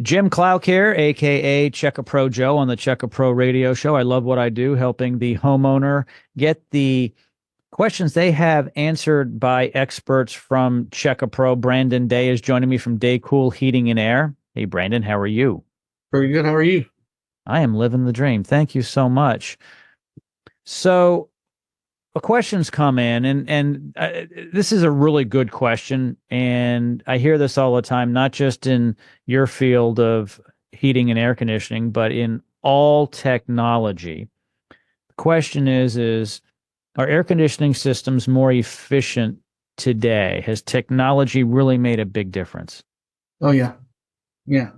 Jim Klauck here, aka Checka Pro Joe on the Checka Pro Radio Show. I love what I do, helping the homeowner get the questions they have answered by experts from Checka Pro. Brandon Day is joining me from Daycool Heating and Air. Hey, Brandon, how are you? Very good. How are you? I am living the dream. Thank you so much. So, questions come in, and this is a really good question, and I hear this all the time, not just in your field of heating and air conditioning, but in all technology. The question is are air conditioning systems more efficient today? Has technology really made a big difference? Oh yeah, yeah,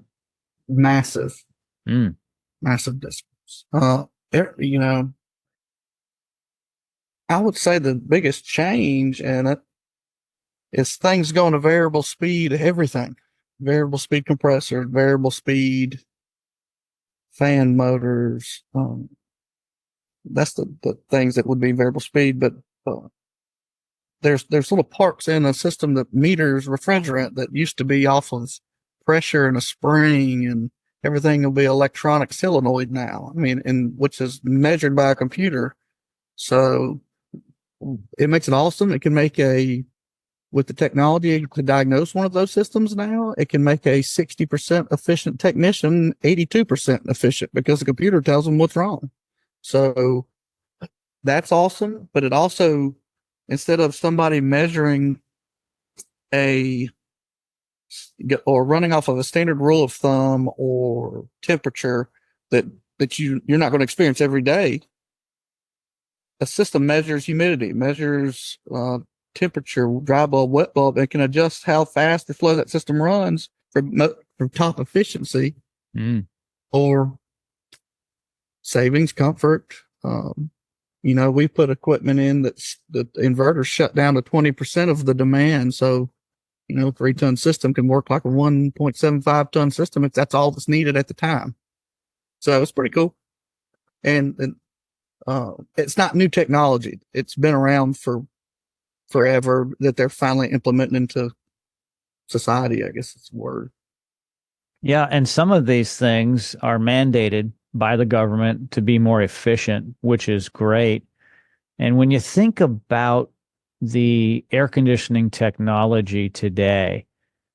massive, Mm. massive difference. You know, I would say the biggest change in it is things going to variable speed. Everything, variable speed compressor, variable speed fan motors. That's the things that would be variable speed. But uh, there's little parts in a system that meters refrigerant that used to be off of pressure and a spring, and everything will be electronic solenoid now. I mean, and which is measured by a computer. So it makes it awesome. It can make with the technology to diagnose one of those systems now, it can make a 60% efficient technician 82% efficient because the computer tells them what's wrong. So that's awesome. But it also, instead of somebody measuring a or running off of a standard rule of thumb or temperature that you're not going to experience every day, a system measures humidity, measures temperature, dry bulb, wet bulb, and can adjust how fast the flow that system runs for top efficiency Mm. or savings, comfort. We put equipment in that the inverters shut down to 20% of the demand. So, 3-ton system can work like a 1.75-ton system if that's all that's needed at the time. So it's pretty cool. And it's not new technology. It's been around for forever that they're finally implementing into society, I guess it's the word. Yeah, and some of these things are mandated by the government to be more efficient, which is great. And when you think about the air conditioning technology today,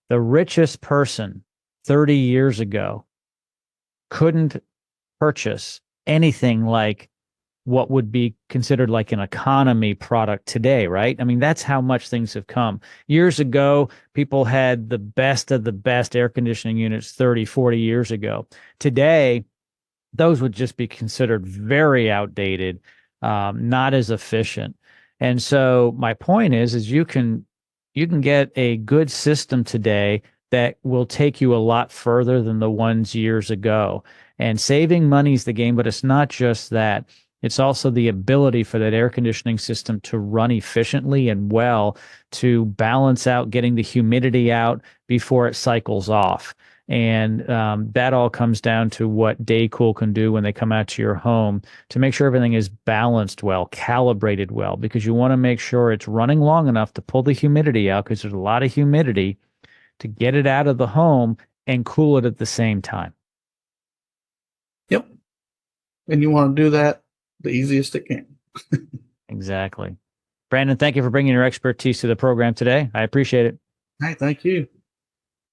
the richest person 30 years ago couldn't purchase anything like what would be considered like an economy product today, right? I mean, that's how much things have come. Years ago, people had the best of the best air conditioning units 30, 40 years ago. Today, those would just be considered very outdated, not as efficient. And so my point is you can get a good system today that will take you a lot further than the ones years ago. And saving money is the game, but it's not just that. It's also the ability for that air conditioning system to run efficiently and well to balance out getting the humidity out before it cycles off. And that all comes down to what Daycool can do when they come out to your home to make sure everything is balanced well, calibrated well, because you want to make sure it's running long enough to pull the humidity out because there's a lot of humidity to get it out of the home and cool it at the same time. Yep. And you want to do that the easiest it can. Exactly. Brandon, thank you for bringing your expertise to the program today. I appreciate it. Hey, thank you.